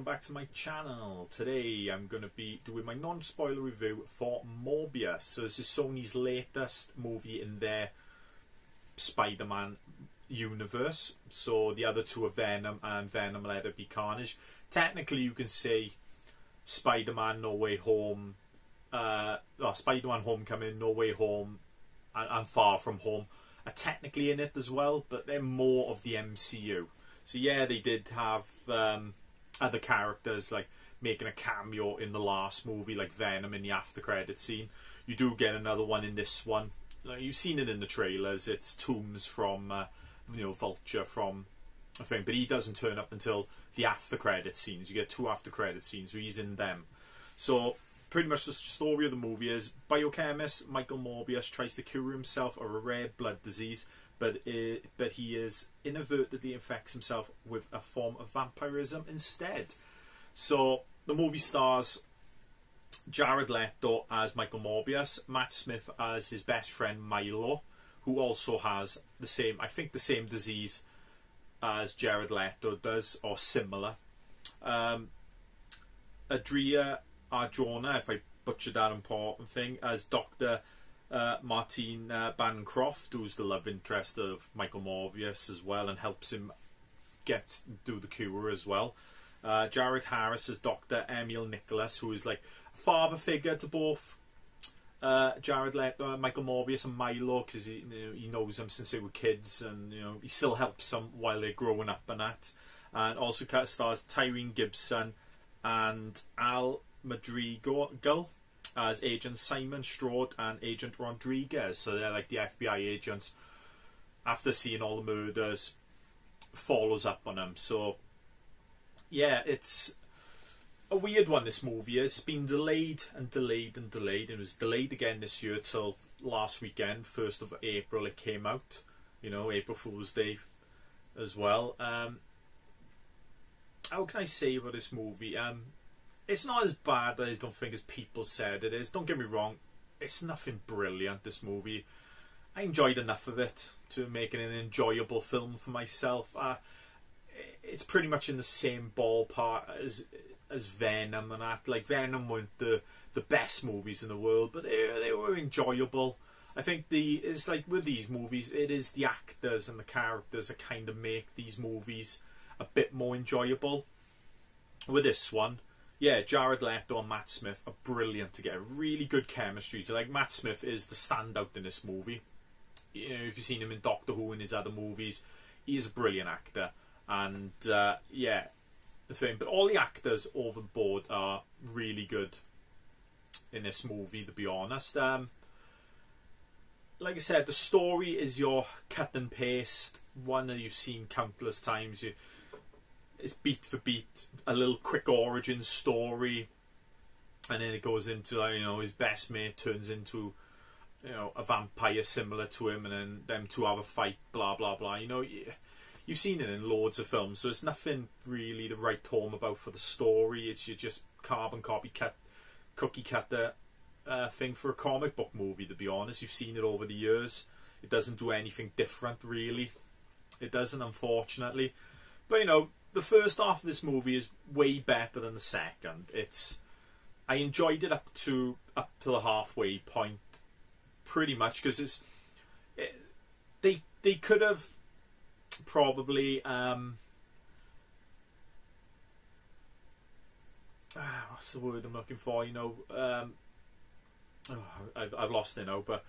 welcome back to my channel. Today I'm going to be doing my non-spoiler review for Morbius. So this is Sony's latest movie in their Spider-Man universe. So the other two are Venom and Venom Let It Be Carnage. Technically you can say Spider-Man No Way Home, Spider-Man Homecoming, No Way Home and Far From Home are technically in it as well, but they're more of the MCU. So yeah, they did have other characters like making a cameo in the last movie, like Venom in the after credit scene. You do get another one in this one. You've seen it in the trailers. It's Toomes from Vulture from a thing, but he doesn't turn up until the after credit scenes. You get two after credit scenes where he's in them. So pretty much the story of the movie is biochemist Michael Morbius tries to cure himself of a rare blood disease, but he is inadvertently infects himself with a form of vampirism instead. So the movie stars Jared Leto as Michael Morbius, Matt Smith as his best friend Milo, who also has the same disease as Jared Leto does, or similar. Adria Arjona, if I butchered that important thing, as Dr. Martine Bancroft, who's the love interest of Michael Morbius as well, and helps him do the cure as well. Jared Harris as Dr. Emil Nicholas, who is like a father figure to both Jared Leto, Michael Morbius, and Milo, because he knows them since they were kids, and he still helps them while they're growing up and that. And also stars Tyrene Gibson and Al Madrigal as Agent Simon Strode and Agent Rodriguez. So they're like the FBI agents. After seeing all the murders, follows up on them. So yeah, it's a weird one, this movie is. It's been delayed and delayed and delayed. It was delayed again this year till last weekend, 1st of April it came out. April Fool's Day as well. How can I say about this movie? It's not as bad, I don't think, as people said it is. Don't get me wrong, it's nothing brilliant, this movie. I enjoyed enough of it to make it an enjoyable film for myself. It's pretty much in the same ballpark as Venom and that. Like, Venom weren't the best movies in the world, but they were enjoyable. I think it's like with these movies, it is the actors and the characters that kind of make these movies a bit more enjoyable. With this one, yeah, Jared Leto and Matt Smith are brilliant together. Really good chemistry. Like, Matt Smith is the standout in this movie. If you've seen him in Doctor Who and his other movies, he is a brilliant actor. And yeah, the thing. But all the actors overboard are really good in this movie, to be honest. Like I said, the story is your cut and paste one that you've seen countless times. It's beat for beat, a little quick origin story, and then it goes into his best mate turns into a vampire similar to him, and then them two have a fight, blah blah blah. You've seen it in loads of films, so it's nothing really to write home about for the story. It's just carbon copy cookie cutter thing for a comic book movie, to be honest. You've seen it over the years. It doesn't do anything different, really. It doesn't, unfortunately. But the first half of this movie is way better than the second. I enjoyed it up to the halfway point, pretty much, because they could have probably what's the word I'm looking for? I've lost it now, but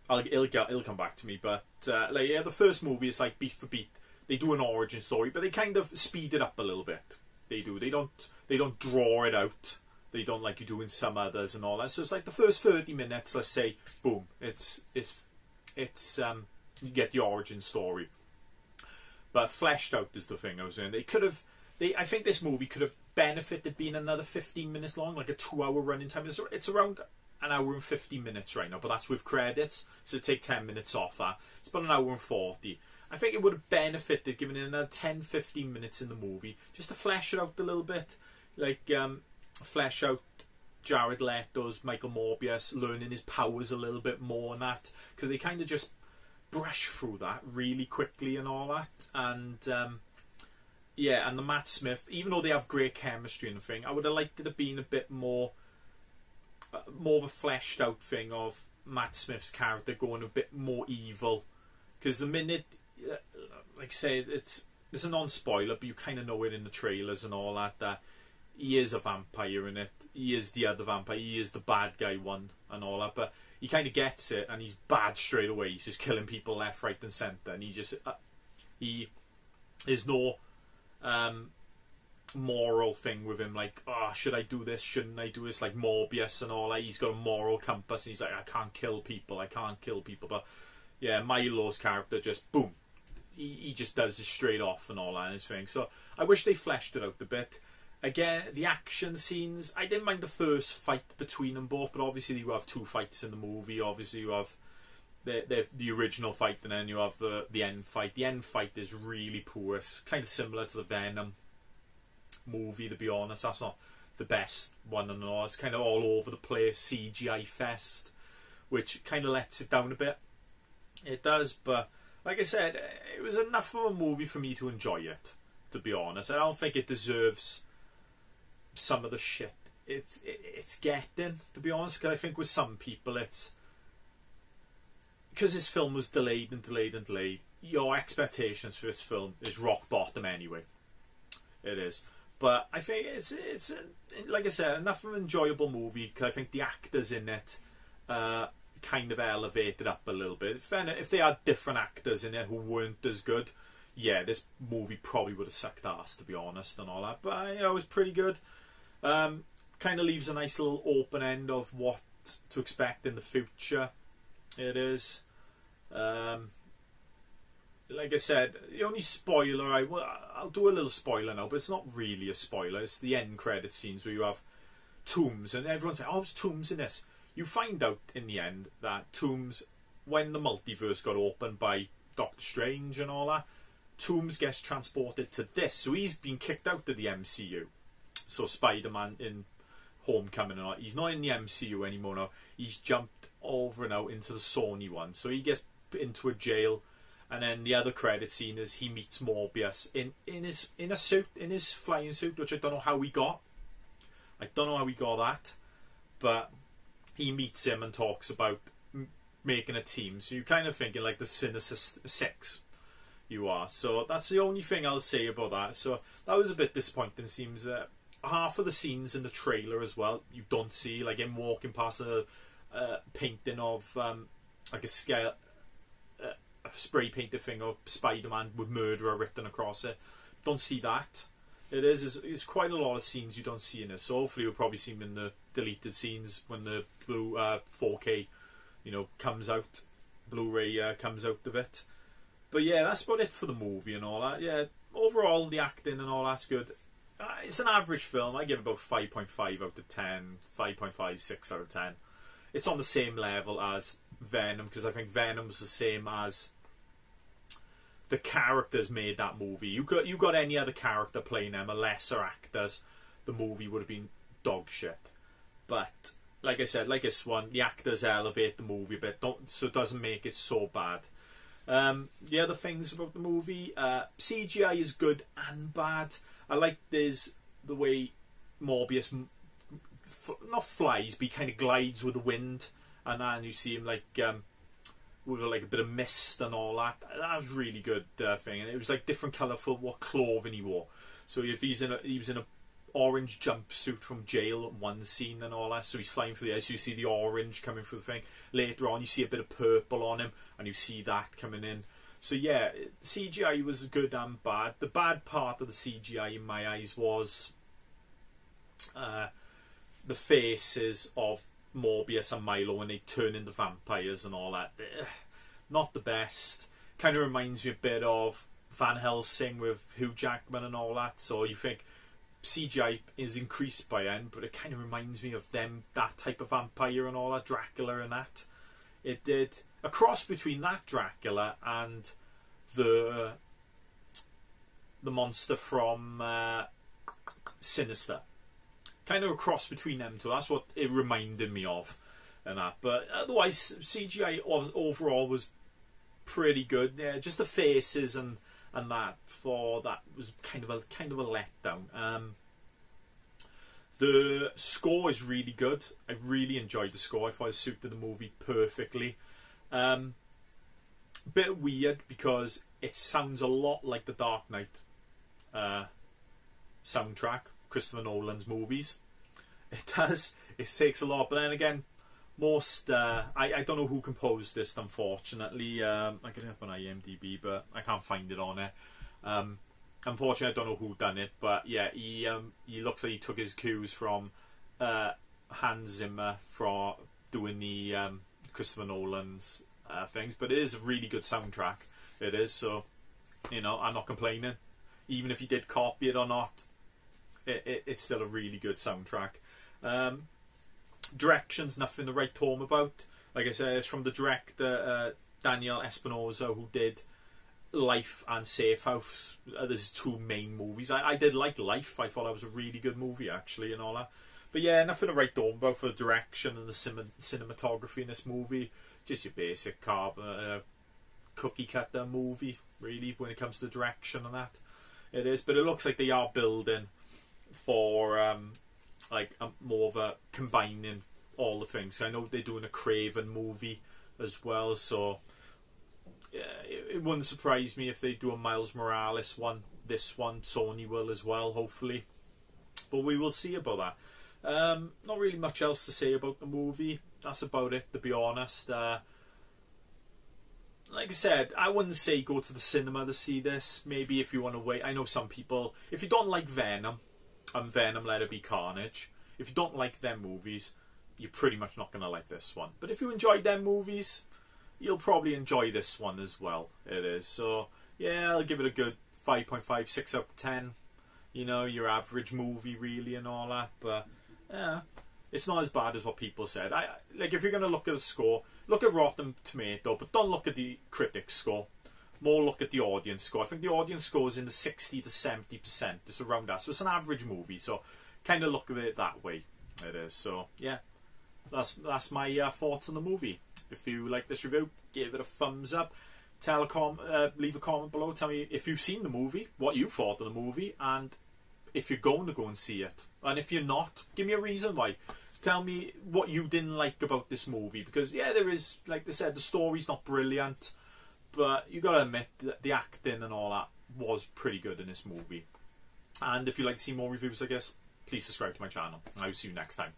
it'll come back to me. But yeah, the first movie is like beat for beat. They do an origin story, but they kind of speed it up a little bit. They do. They don't draw it out. They don't like you do in some others and all that. So it's like the first 30 minutes, let's say, boom, it's you get the origin story. But fleshed out is the thing I was saying. I think this movie could have benefited being another 15 minutes long, like a 2-hour running time. It's around an hour and 50 minutes right now, but that's with credits, so take 10 minutes off that. It's about an hour and 40. I think it would have benefited giving it another 10-15 minutes in the movie, just to flesh it out a little bit. Like, flesh out Jared Leto's Michael Morbius, learning his powers a little bit more and that, because they kind of just brush through that really quickly and all that. And yeah, and the Matt Smith, even though they have great chemistry and the thing, I would have liked it to have been a bit more of a fleshed out thing of Matt Smith's character going a bit more evil. Because the minute, like I say, it's a non-spoiler, but you kind of know it in the trailers and all that, that he is a vampire in it. He is the other vampire. He is the bad guy one and all that. But he kind of gets it, and he's bad straight away. He's just killing people left, right, and centre. And he is no moral thing with him. Like, oh, should I do this? Shouldn't I do this? Like Morbius and all that. He's got a moral compass, and he's like, I can't kill people. I can't kill people. But yeah, Milo's character just boom. He just does it straight off and all that and his thing. So I wish they fleshed it out a bit. Again, the action scenes, I didn't mind the first fight between them both, but obviously you have two fights in the movie. Obviously you have the original fight, and then you have the end fight. The end fight is really poor. It's kind of similar to the Venom movie, to be honest. That's not the best one and all. It's kind of all over the place, CGI fest, which kind of lets it down a bit. It does, but like I said, it was enough of a movie for me to enjoy it, to be honest. I don't think it deserves some of the shit it's getting, to be honest, because I think with some people it's because this film was delayed and delayed and delayed, your expectations for this film is rock bottom anyway. It is. But I think it's like I said, enough of an enjoyable movie, because I think the actors in it kind of elevated up a little bit. If they had different actors in it who weren't as good, yeah, this movie probably would have sucked ass, to be honest, and all that. But it was pretty good. Kind of leaves a nice little open end of what to expect in the future. It is. Like I said, the only spoiler I'll do a little spoiler now, but it's not really a spoiler. It's the end credit scenes where you have Toombs, and everyone's like, "Oh, it's Toombs in this." You find out in the end that Toombs, when the multiverse got opened by Doctor Strange and all that, Toombs gets transported to this, so he's been kicked out of the MCU. So Spider-Man in Homecoming and all, he's not in the MCU anymore now. He's jumped over now into the Sony one, so he gets into a jail. And then the other credit scene is he meets Morbius in a suit, in his flying suit, which I don't know how he got. I don't know how he got that, but he meets him and talks about making a team. So you're kind of thinking like the Sinister Six. You are. So that's the only thing I'll say about that. So that was a bit disappointing. Seems half of the scenes in the trailer as well you don't see, like him walking past a painting of like a scale. A spray painted thing of Spider-Man with murderer written across it. Don't see that. It's quite a lot of scenes you don't see in this. So hopefully we'll probably see them in the deleted scenes when the blue 4K, comes out, Blu-ray comes out of it. But yeah, that's about it for the movie and all that. Yeah, overall the acting and all that's good. It's an average film. I give it about 5.5 out of 10, 5.5, 6 out of 10. It's on the same level as Venom, because I think Venom was the same as the characters made that movie. You got any other character playing them, a lesser actors, the movie would have been dog shit. But like I said, like this one, the actors elevate the movie a bit, so it doesn't make it so bad. The other things about the movie, CGI is good and bad. I like the way Morbius not flies, but he kind of glides with the wind, and then you see him like with like a bit of mist and all that. That was really good thing, and it was like different colour for what clothing he wore. So if he was in a orange jumpsuit from jail one scene and all that, so he's flying through the air, so you see the orange coming through the thing. Later on you see a bit of purple on him, and you see that coming in. So yeah, CGI was good and bad. The bad part of the CGI in my eyes was the faces of Morbius and Milo when they turn into vampires and all that. Not the best. Kind of reminds me a bit of Van Helsing with Hugh Jackman and all that. So you think CGI is increased by then, but it kind of reminds me of that type of vampire and all that, Dracula and that. It did a cross between that Dracula and the monster from Sinister. Kind of a cross between them two. That's what it reminded me of, and that. But otherwise, CGI overall was pretty good. Yeah, just the faces and and that was kind of a letdown. The score is really good. I really enjoyed the score. I thought it suited the movie perfectly. Bit weird because it sounds a lot like the Dark Knight soundtrack, Christopher Nolan's movies. It does. It takes a lot, but then again, I don't know who composed this, unfortunately. I can up on IMDb, but I can't find it on it. Unfortunately, I don't know who done it, but yeah, he looks like he took his cues from Hans Zimmer for doing the Christopher Nolan's things. But it is a really good soundtrack. It is, so I'm not complaining. Even if he did copy it or not, it's still a really good soundtrack. Direction's nothing to write home about. Like I said, it's from the director Daniel Espinosa, who did Life and Safe House. There's two main movies. I did like Life. I thought that was a really good movie, actually, and all that. But yeah, nothing to write home about for the direction and the cinematography in this movie. Just your basic cookie cutter movie, really, when it comes to direction and that. It is, but it looks like they are building for more of a combining all the things. I know they're doing a Craven movie as well, so yeah, it wouldn't surprise me if they do a Miles Morales one. This one, Sony will as well, hopefully. But we will see about that. Not really much else to say about the movie. That's about it, to be honest. Like I said, I wouldn't say go to the cinema to see this. Maybe if you want to wait. I know some people, if you don't like Venom and Venom Let It Be Carnage, if you don't like them movies, you're pretty much not going to like this one. But if you enjoyed them movies, you'll probably enjoy this one as well. It is. So yeah, I'll give it a good 5.5, 6 out of 10. Your average movie, really, and all that. But yeah, it's not as bad as what people said. If you're going to look at a score, look at Rotten Tomato, but don't look at the critics score. More look at the audience score. I think the audience score is in the 60 to 70%. It's around that. So it's an average movie. So kind of look at it that way. It is. So yeah, that's my thoughts on the movie. If you like this review, give it a thumbs up. Leave a comment below. Tell me if you've seen the movie, what you thought of the movie, and if you're going to go and see it. And if you're not, give me a reason why. Tell me what you didn't like about this movie. Because yeah, there is, like they said, the story's not brilliant, but you got to admit that the acting and all that was pretty good in this movie. And if you'd like to see more reviews, I guess, please subscribe to my channel. I'll see you next time.